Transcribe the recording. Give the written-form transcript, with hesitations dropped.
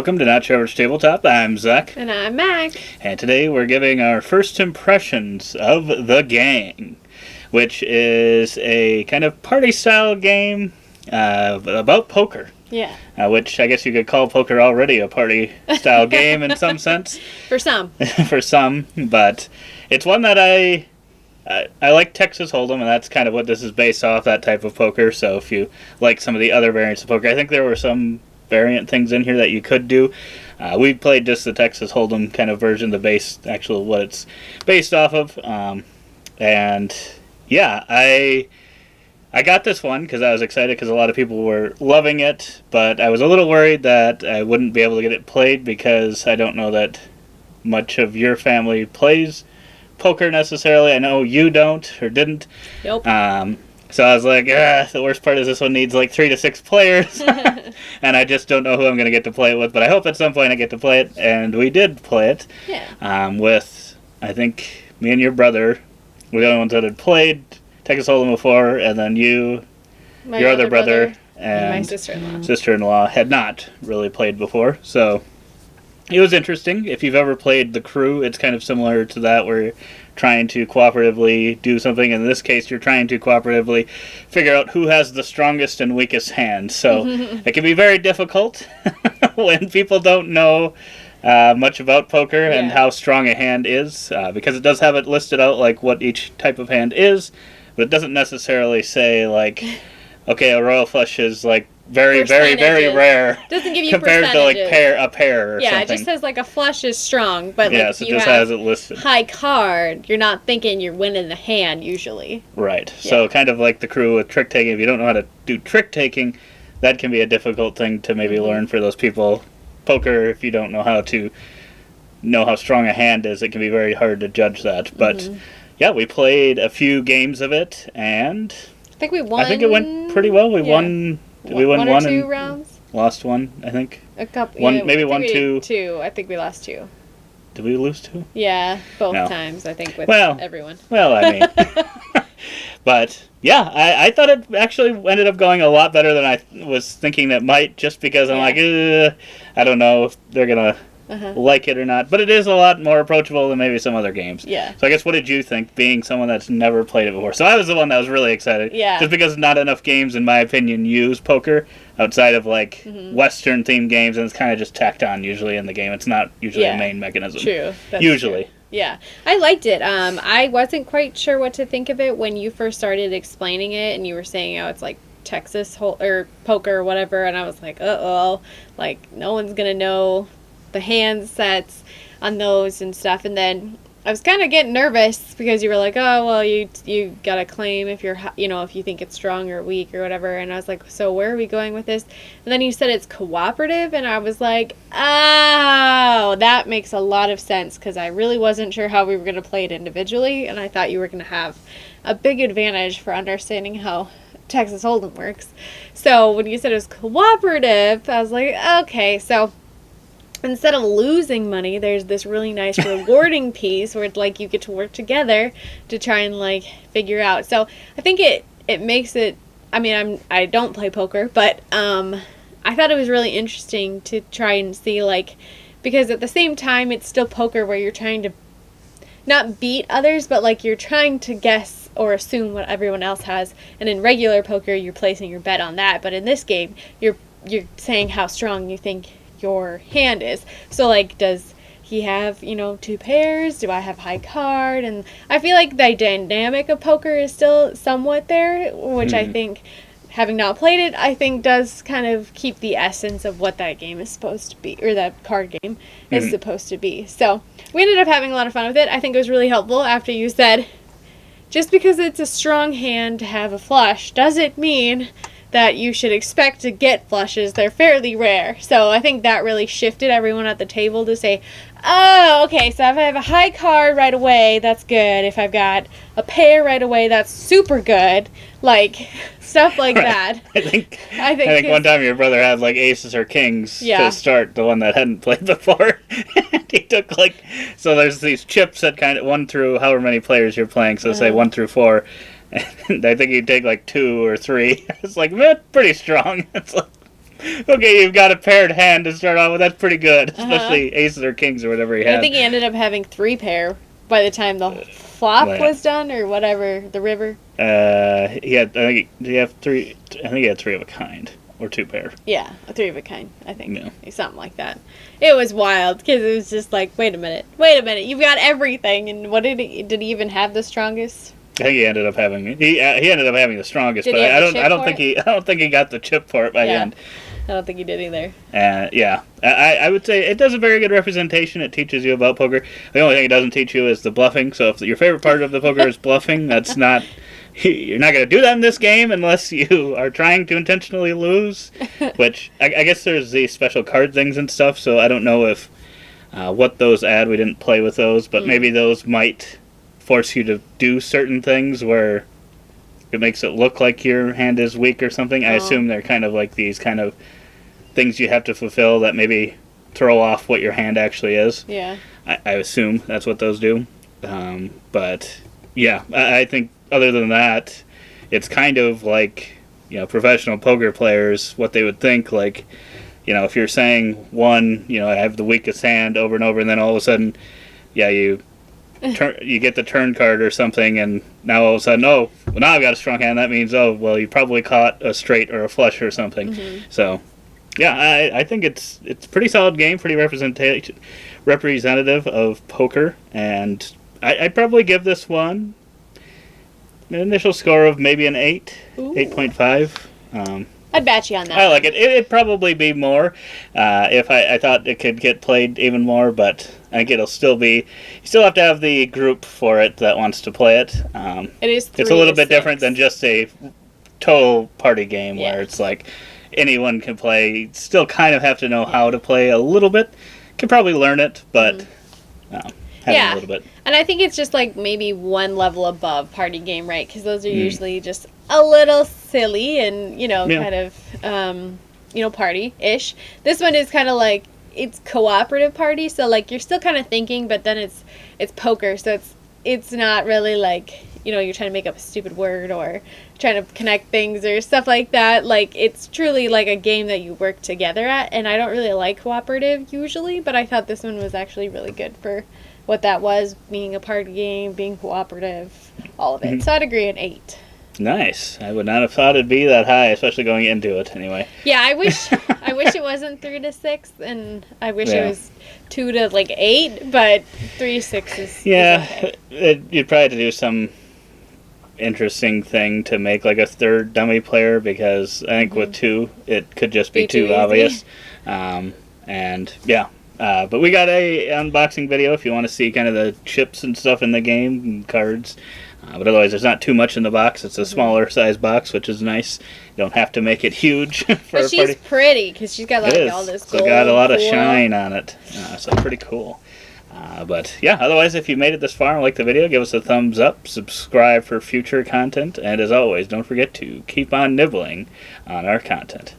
welcome to Not Your Average Tabletop. I'm Zach. And I'm Mac. And today we're giving our first impressions of The Gang, which is a kind of party-style game about poker. Yeah. Which I guess you could call poker already a party-style game in some sense. For some. For some, but it's one that I like Texas Hold'em, and that's kind of what this is based off, that type of poker. So if you like some of the other variants of poker, I think there were some variant things in here that you could do. We played just the Texas Hold'em kind of version, the base, actual what it's based off of. And yeah, I got this one because I was excited because a lot of people were loving it, but I was a little worried that I wouldn't be able to get it played because I don't know that much of your family plays poker necessarily. I know you don't or didn't. Nope. So I was like, the worst part is this one needs like 3 to 6 players, and I just don't know who I'm going to get to play it with, but I hope at some point I get to play it, and we did play it. Yeah. With, I think, me and your brother were the only ones that had played Texas Hold'em before, and then you, your other brother, and my sister-in-law. Sister-in-law had not really played before, so it was interesting. If you've ever played The Crew, it's kind of similar to that, where you're trying to cooperatively do something. In this case, you're trying to cooperatively figure out who has the strongest and weakest hand. So it can be very difficult when people don't know much about poker and how strong a hand is, because it does have it listed out like what each type of hand is, but it doesn't necessarily say like, okay, a royal flush is like very rare. Doesn't give you compared to like percentages. a pair or something. Yeah, it just says like a flush is strong, but like yes, if it you just have has it listed. high card, you're not thinking you're winning the hand usually. Right. So kind of like The Crew with trick taking. If you don't know how to do trick taking, that can be a difficult thing to maybe learn for those people. Poker, if you don't know how to know how strong a hand is, it can be very hard to judge that. But yeah, we played a few games of it, and I think we won. I think it went pretty well. We won. We won one or two rounds. Lost one, I think. A couple. One, yeah, maybe one, two. Two. I think we lost 2. Did we lose 2? Yeah, both No. times. I think with everyone. Well, I mean, but yeah, I thought it actually ended up going a lot better than I was thinking it might, just because I'm like, I don't know if they're gonna like it or not. But it is a lot more approachable than maybe some other games. Yeah. So I guess, what did you think, being someone that's never played it before? So I was the one that was really excited. Yeah. Just because not enough games, in my opinion, use poker outside of like Western themed games, and it's kind of just tacked on usually in the game. It's not usually a main mechanism. True. That's usually. True. Yeah, I liked it. I wasn't quite sure what to think of it when you first started explaining it, and you were saying, oh, it's like Texas or poker or whatever, and I was like, like no one's gonna know the hand sets on those and stuff. And then I was kind of getting nervous because you were like, oh, well, you gotta claim if you're, if you think it's strong or weak or whatever. And I was like, so where are we going with this? And then you said it's cooperative, and I was like, oh, that makes a lot of sense, because I really wasn't sure how we were gonna play it individually, and I thought you were gonna have a big advantage for understanding how Texas Hold'em works. So when you said it was cooperative, I was like, okay, so instead of losing money, there's this really nice rewarding piece where it's like you get to work together to try and like figure out. So I think it makes it, I mean, I don't play poker, but I thought it was really interesting to try and see, like, because at the same time it's still poker where you're trying to not beat others, but like you're trying to guess or assume what everyone else has. And in regular poker, you're placing your bet on that, but in this game, you're saying how strong you think your hand is. So like, does he have 2 pairs? Do I have high card? And I feel like the dynamic of poker is still somewhat there, which I think, having not played it, I think does kind of keep the essence of what that game is supposed to be, or that card game is supposed to be. So we ended up having a lot of fun with it. I think it was really helpful after you said, just because it's a strong hand to have a flush doesn't mean that you should expect to get flushes. They're fairly rare. So I think that really shifted everyone at the table to say, oh, okay, so if I have a high card right away, that's good. If I've got a pair right away, that's super good. Like, stuff like that. I think one time your brother had like aces or kings to start, the one that hadn't played before. And he took so there's these chips that kind of 1 through however many players you're playing, so say 1 through 4. And I think he'd take like 2 or 3. It's like, pretty strong. It's like, Okay, you've got a paired hand to start off with. That's pretty good, Uh-huh. especially aces or kings or whatever he had. I think he ended up having 3 pair by the time the flop yeah. was done, or whatever, the river. He had. I think. Did he have 3? I think he had 3 of a kind or 2 pair. Yeah, a 3 of a kind, I think. Yeah. Something like that. It was wild, because it was just like, wait a minute, you've got everything, and what did he even have the strongest? I think he ended up having he ended up having the strongest, Did but he have the chip I don't for think it? I don't think he got the chip for it by the Yeah. end. I don't think he did either. Yeah, I would say it does a very good representation. It teaches you about poker. The only thing it doesn't teach you is the bluffing. So if your favorite part of the poker is bluffing, that's not. You're not going to do that in this game unless you are trying to intentionally lose. Which I guess there's these special card things and stuff. So I don't know if what those add. We didn't play with those, but maybe those might force you to do certain things where it makes it look like your hand is weak or something. I assume they're kind of like these kind of things you have to fulfill that maybe throw off what your hand actually is. Yeah. I assume that's what those do. But yeah, I think other than that, it's kind of like, professional poker players, what they would think, like, if you're saying one, I have the weakest hand over and over, and then all of a sudden, you get the turn card or something, and now all of a sudden, well, now I've got a strong hand. That means, you probably caught a straight or a flush or something. Mm-hmm. So, yeah, I think it's a pretty solid game, pretty representative of poker, and I'd probably give this one an initial score of maybe an 8.5. I'd bat you on that. I like it. It'd probably be more if I thought it could get played even more, but I think it'll still be. You still have to have the group for it that wants to play it. It is. It's a little bit different than just a total party game where it's like anyone can play. You still kind of have to know how to play a little bit. Can probably learn it, but a little bit. And I think it's just like maybe one level above party game, right? Because those are usually just a little silly and, kind of, party-ish. This one is kind of like, it's cooperative party, so like you're still kind of thinking, but then it's poker, so it's not really like, you're trying to make up a stupid word or trying to connect things or stuff like that. Like, it's truly like a game that you work together at, and I don't really like cooperative usually, but I thought this one was actually really good for what that was, being a party game, being cooperative, all of it. So I'd agree an 8. Nice. I would not have thought it'd be that high, especially going into it anyway. Yeah, I wish it wasn't 3 to 6, and I wish it was 2 to 8, but 3 to 6 is okay. You'd probably have to do some interesting thing to make like a third dummy player, because I think with 2 it could just be too obvious. But we got a unboxing video if you want to see kind of the chips and stuff in the game and cards. But otherwise, there's not too much in the box. It's a smaller size box, which is nice. You don't have to make it huge for but she's pretty because she's got like all this gold. It's got a lot of shine on it, so pretty cool. But yeah, otherwise, if you made it this far and like the video, give us a thumbs up, subscribe for future content, and as always, don't forget to keep on nibbling on our content.